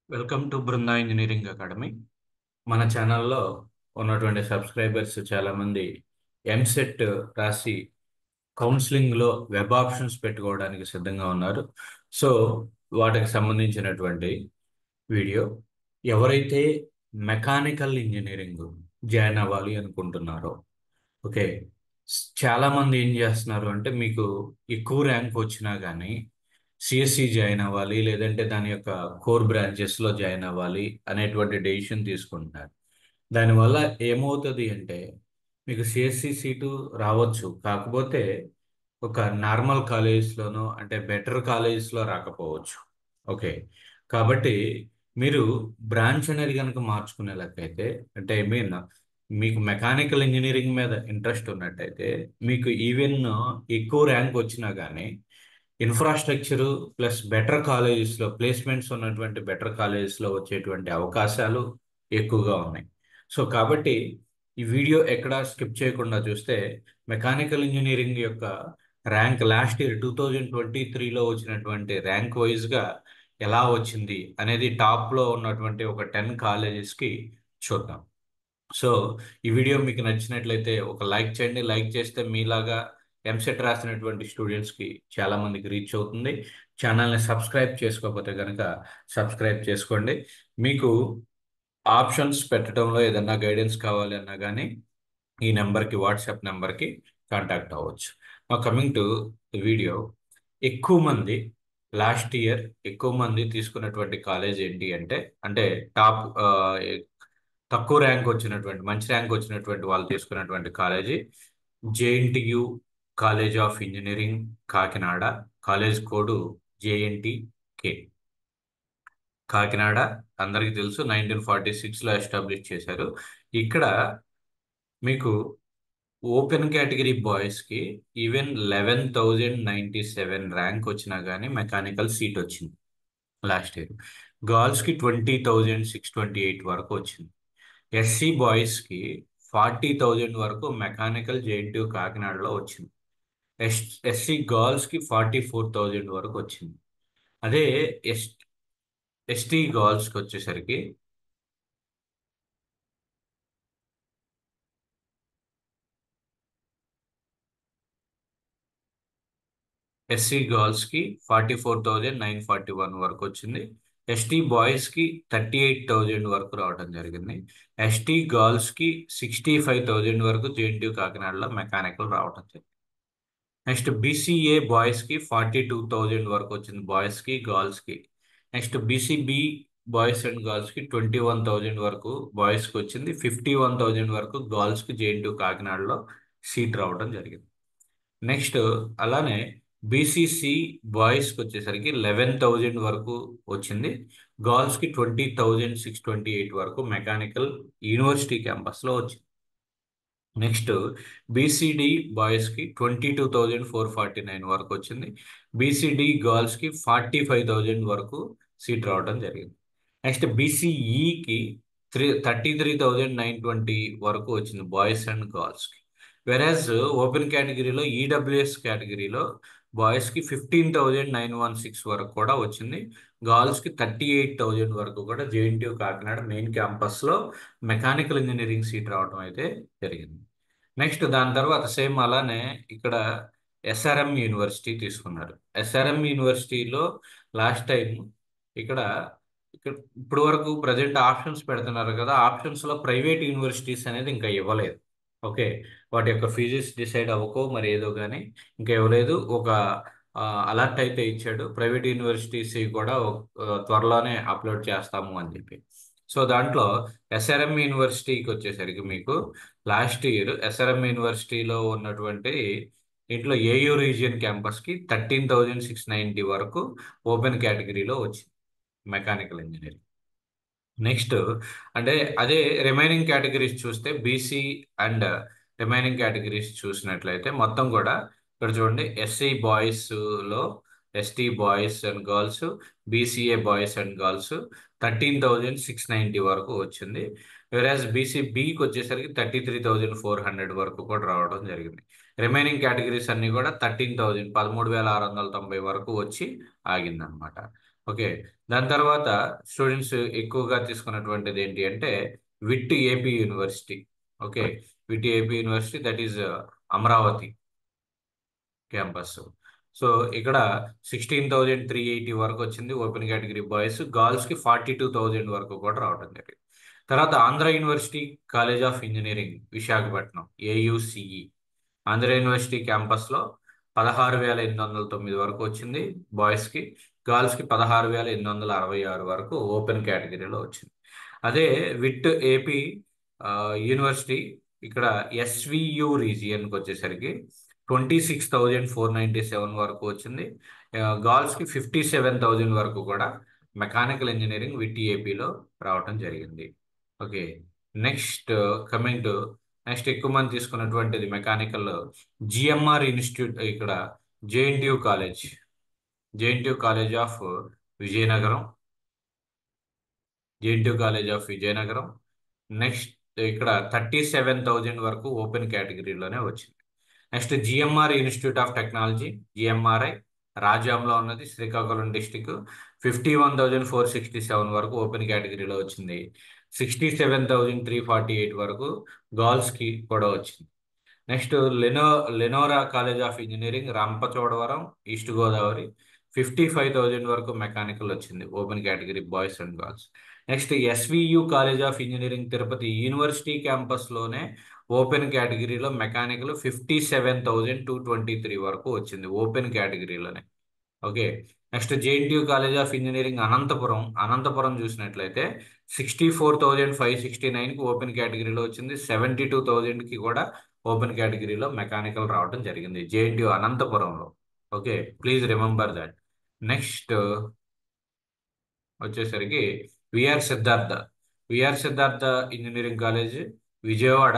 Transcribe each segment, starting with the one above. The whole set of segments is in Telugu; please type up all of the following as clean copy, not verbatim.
Welcome to Brinda engineering academy. మన ఛానల్లో ఉన్నటువంటి సబ్స్క్రైబర్స్ చాలామంది ఎంసెట్ రాసి కౌన్సిలింగ్లో వెబ్ ఆప్షన్స్ పెట్టుకోవడానికి సిద్ధంగా ఉన్నారు. సో వాటికి సంబంధించినటువంటి వీడియో. ఎవరైతే మెకానికల్ ఇంజనీరింగ్ జాయిన్ అవ్వాలి అనుకుంటున్నారో, ఓకే, చాలా మంది ఏం చేస్తున్నారు అంటే మీకు ఎక్కువ ర్యాంక్ వచ్చినా కానీ సిఎస్సి జాయిన్ అవ్వాలి, లేదంటే దాని యొక్క కోర్ బ్రాంచెస్లో జాయిన్ అవ్వాలి అనేటువంటి డెసిషన్ తీసుకుంటున్నారు. దానివల్ల ఏమవుతుంది అంటే మీకు సిఎస్సి సీటు రావచ్చు, కాకపోతే ఒక నార్మల్ కాలేజెస్లోనో అంటే బెటర్ కాలేజెస్లో రాకపోవచ్చు. ఓకే, కాబట్టి మీరు బ్రాంచ్ అనేది కనుక మార్చుకునేలాగైతే, అంటే ఐ మీన్ మీకు మెకానికల్ ఇంజనీరింగ్ మీద ఇంట్రెస్ట్ ఉన్నట్టయితే, మీకు ఈవెన్ ఎక్కువ ర్యాంక్ వచ్చినా కానీ ఇన్ఫ్రాస్ట్రక్చరు ప్లస్ బెటర్ కాలేజెస్లో ప్లేస్మెంట్స్ ఉన్నటువంటి బెటర్ కాలేజెస్లో వచ్చేటువంటి అవకాశాలు ఎక్కువగా ఉన్నాయి. సో కాబట్టి ఈ వీడియో ఎక్కడా స్కిప్ చేయకుండా చూస్తే మెకానికల్ ఇంజనీరింగ్ యొక్క ర్యాంక్ లాస్ట్ ఇయర్ 2023లో వచ్చినటువంటి ర్యాంక్ వైజ్గా ఎలా వచ్చింది అనేది టాప్లో ఉన్నటువంటి ఒక 10 కాలేజెస్కి చూద్దాం. సో ఈ వీడియో మీకు నచ్చినట్లయితే ఒక లైక్ చేయండి. లైక్ చేస్తే మీలాగా ఎంసెట్ రాసినటువంటి స్టూడెంట్స్కి చాలామందికి రీచ్ అవుతుంది. ఛానల్ని సబ్స్క్రైబ్ చేసుకోకపోతే కనుక సబ్స్క్రైబ్ చేసుకోండి. మీకు ఆప్షన్స్ పెట్టడంలో ఏదన్నా గైడెన్స్ కావాలి అన్నా కానీ ఈ నెంబర్కి, వాట్సాప్ నెంబర్కి కాంటాక్ట్ అవ్వచ్చు. కమింగ్ టు వీడియో, ఎక్కువ మంది లాస్ట్ ఇయర్ ఎక్కువ మంది తీసుకున్నటువంటి కాలేజ్ ఏంటి అంటే, అంటే టాప్ తక్కువ ర్యాంక్ వచ్చినటువంటి, మంచి ర్యాంక్ వచ్చినటువంటి వాళ్ళు తీసుకున్నటువంటి college JNTU college of engineering Kakinada. College code JNTK. Kakinada అందరికీ తెలుసు, 1946లో ఎస్టాబ్లిష్ చేశారు. ఇక్కడ మీకు ఓపెన్ కేటగిరీ బాయ్స్కి ఈవెన్ 11,097 ర్యాంక్ వచ్చినా కానీ మెకానికల్ సీట్ వచ్చింది లాస్ట్ ఇయర్. గర్ల్స్కి 20,628 వరకు వచ్చింది. ఎస్సీ బాయ్స్కి 40,000 వరకు మెకానికల్ జేఎన్టీయూ కాకినాడలో వచ్చింది. ఎస్ ఎస్సీ గర్ల్స్కి 44,000 వరకు వచ్చింది. అదే ఎస్ ఎస్టీ గర్ల్స్కి వచ్చేసరికి ఎస్సీ గర్ల్స్కి 44,941 వరకు వచ్చింది. ఎస్టీ బాయ్స్కి 38,000 వరకు రావడం జరిగింది. ఎస్టీ గర్ల్స్కి 65,000 వరకు జేఎన్టీయూ కాకినాడలో మెకానికల్ రావడం జరిగింది. నెక్స్ట్ బీసీఏ బాయ్స్కి 42,000 వరకు వచ్చింది, బాయ్స్కి గర్ల్స్కి. నెక్స్ట్ బీసీబీ బాయ్స్ అండ్ గర్ల్స్కి 21,000 వరకు బాయ్స్కి వచ్చింది. 51,000 వరకు గర్ల్స్కి జేఎన్టీయూ కాకినాడలో సీట్ రావడం జరిగింది. నెక్స్ట్ అలానే బీసీసీ బాయ్స్కి వచ్చేసరికి 11,000 వరకు వచ్చింది. గర్ల్స్కి 20,628 వరకు మెకానికల్ యూనివర్సిటీ క్యాంపస్లో వచ్చింది. నెక్స్ట్ బీసీడీ బాయ్స్కి 22,449 వరకు వచ్చింది. బీసీడీ గర్ల్స్కి 45,000 వరకు సీట్ రావడం జరిగింది. నెక్స్ట్ బీసీఈకి 33,920 వరకు వచ్చింది బాయ్స్ అండ్ గర్ల్స్కి. వెరాజ్ ఓపెన్ కేటగిరీలో ఈడబ్ల్యూఎస్ కేటగిరీలో బాయ్స్కి 15,916 వరకు కూడా వచ్చింది. గర్ల్స్కి 38,000 వరకు కూడా జేఎన్టీయూ కాకినాడ మెయిన్ క్యాంపస్లో మెకానికల్ ఇంజనీరింగ్ సీట్ రావడం అయితే జరిగింది. నెక్స్ట్ దాని తర్వాత సేమ్ అలానే ఇక్కడ ఎస్ఆర్ఎం యూనివర్సిటీ తీసుకున్నారు. ఎస్ఆర్ఎం యూనివర్సిటీలో లాస్ట్ టైం ఇక్కడ ఇక్కడ ఇప్పుడు వరకు ప్రజెంట్ ఆప్షన్స్ పెడుతున్నారు కదా, ఆప్షన్స్లో ప్రైవేట్ యూనివర్సిటీస్ అనేది ఇంకా ఇవ్వలేదు. ఓకే, వాటి యొక్క ఫీజెస్ డిసైడ్ అవ్వకో మరి ఏదో కానీ ఇంకా ఇవ్వలేదు. ఒక అలర్ట్ అయితే ఇచ్చాడు, ప్రైవేట్ యూనివర్సిటీస్ కూడా త్వరలోనే అప్లోడ్ చేస్తాము అని చెప్పి. సో దాంట్లో ఎస్ఆర్ఎం యూనివర్సిటీకి వచ్చేసరికి మీకు లాస్ట్ ఇయర్ ఎస్ఆర్ఎం యూనివర్సిటీలో ఉన్నటువంటి ఇంట్లో ఏయూ రీజియన్ క్యాంపస్కి 13,690 వరకు ఓపెన్ కేటగిరీలో వచ్చింది మెకానికల్ ఇంజనీరింగ్. నెక్స్ట్ అంటే అదే రిమైనింగ్ కేటగిరీస్ చూస్తే బీసీ అండ్ రిమైనింగ్ కేటగిరీస్ చూసినట్లయితే మొత్తం కూడా ఇక్కడ చూడండి, ఎస్సీ బాయ్స్లో ST boys and girls, BCA boys and girls 13,690 వరకు వచ్చింది. వెరాజ్ బీసీబీకి వచ్చేసరికి 33,400 వరకు కూడా రావడం జరిగింది. రిమైనింగ్ కేటగిరీస్ అన్ని కూడా 13,000 13,690 వరకు వచ్చి ఆగిందనమాట. ఓకే. దాని తర్వాత స్టూడెంట్స్ ఎక్కువగా తీసుకున్నటువంటిది ఏంటి అంటే VIT AP university. Okay. VIT AP university, that is Amaravati campus. So ఇక్కడ 16,380 వరకు వచ్చింది ఓపెన్ కేటగిరీ బాయ్స్. గర్ల్స్కి 42,000 వరకు కూడా రావడం జరిగింది. తర్వాత Andhra university college of engineering Visakhapatnam, AUCE. Andhra university క్యాంపస్లో 16,809 వరకు వచ్చింది బాయ్స్కి. గర్ల్స్కి 16,866 వరకు ఓపెన్ కేటగిరీలో వచ్చింది. అదే విత్ ఏపీ యూనివర్సిటీ ఇక్కడ ఎస్వియు రీజియన్కి వచ్చేసరికి 26,497 వరకు వచ్చింది. గర్ల్స్కి 57,000 వరకు కూడా మెకానికల్ ఇంజనీరింగ్ విత్ ఏపీలో రావటం జరిగింది. Okay. Next coming to next ఎక్కువ మంది తీసుకున్నటువంటిది మెకానికల్ జిఎంఆర్ ఇన్స్టిట్యూట్, ఇక్కడ JNTU college, JNTU college of Vizianagaram, JNTU college of Vizianagaram. Next ఇక్కడ 37,000 వరకు ఓపెన్ కేటగిరీలోనే వచ్చింది. Next GMR institute of technology, GMRI, రాజాంలో ఉన్నది, శ్రీకాకుళం డిస్టిక్. 51,467 వరకు ఓపెన్ కేటగిరీలో వచ్చింది. 67,348 వరకు గర్ల్స్కి కూడా వచ్చింది. Next Lenora college of engineering, Rampachodavaram, east Godavari. 55,000 వరకు మెకానికల్ వచ్చింది open category boys and girls. Next SVU college of engineering Tirupati university క్యాంపస్లోనే ఓపెన్ కేటగిరీలో మెకానికల్ 57,223 వరకు వచ్చింది ఓపెన్ కేటగిరీలోనే. Okay. Next JNTU college of engineering Anantapur, Anantapur చూసినట్లయితే 64,569కి ఓపెన్ కేటగిరీలో వచ్చింది. 72,000కి కూడా ఓపెన్ కేటగిరీలో మెకానికల్ రావడం జరిగింది జేఎన్టీయు అనంతపురంలో. Okay, please remember that. Next వచ్చేసరికి VR Siddhartha, VR Siddhartha engineering college Vijayawada.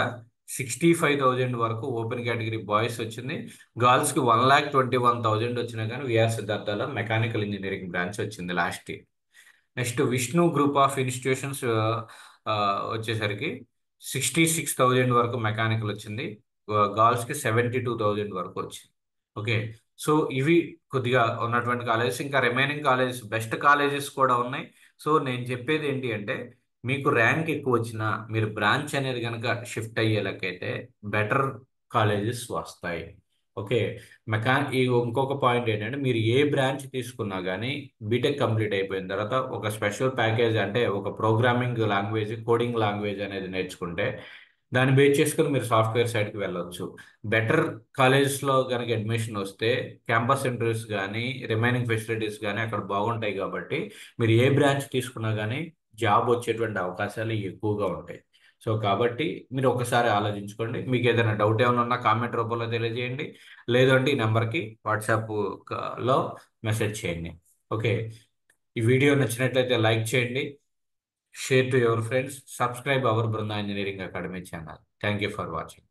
65,000 వరకు ఓపెన్ కేటగిరీ బాయ్స్ వచ్చింది. గర్ల్స్కి 1,21,000 వచ్చినా కానీ విఆర్ సిద్ధార్థలో మెకానికల్ ఇంజనీరింగ్ బ్రాంచ్ వచ్చింది last year. Next Vishnu group of institutions వచ్చేసరికి 66,000 వరకు మెకానికల్ వచ్చింది. గర్ల్స్కి 72,000 వరకు వచ్చింది. ఓకే. సో ఇవి కొద్దిగా ఉన్నటువంటి కాలేజెస్. ఇంకా రిమైనింగ్ కాలేజెస్, బెస్ట్ కాలేజెస్ కూడా ఉన్నాయి. సో నేను చెప్పేది ఏంటి అంటే మీకు ర్యాంక్ ఎక్కువ వచ్చినా మీరు బ్రాంచ్ అనేది కనుక షిఫ్ట్ అయ్యేలాకైతే బెటర్ కాలేజెస్ వస్తాయి. ఓకే. ఈ ఇంకొక పాయింట్ ఏంటంటే మీరు ఏ బ్రాంచ్ తీసుకున్నా కానీ బీటెక్ కంప్లీట్ అయిపోయిన తర్వాత ఒక స్పెషల్ ప్యాకేజ్, అంటే ఒక ప్రోగ్రామింగ్ లాంగ్వేజ్, కోడింగ్ లాంగ్వేజ్ అనేది నేర్చుకుంటే దాన్ని బేస్ చేసుకుని మీరు సాఫ్ట్వేర్ సైడ్కి వెళ్ళొచ్చు. బెటర్ కాలేజెస్లో కనుక అడ్మిషన్ వస్తే క్యాంపస్ ఇంటర్వ్యూస్ కానీ రిమైనింగ్ ఫెసిలిటీస్ కానీ అక్కడ బాగుంటాయి. కాబట్టి మీరు ఏ బ్రాంచ్ తీసుకున్నా కానీ జాబ్ వచ్చేటువంటి అవకాశాలు ఎక్కువగా ఉంటాయి. సో కాబట్టి మీరు ఒకసారి ఆలోచించుకోండి. మీకు ఏదైనా డౌట్ ఏమైనా ఉన్నా కామెంట్ రూపంలో తెలియజేయండి, లేదంటే ఈ నెంబర్కి వాట్సాప్లో మెసేజ్ చేయండి. ఓకే. ఈ వీడియో నచ్చినట్లయితే లైక్ చేయండి, share to your friends, subscribe our Brinda engineering academy channel. Thank you for watching.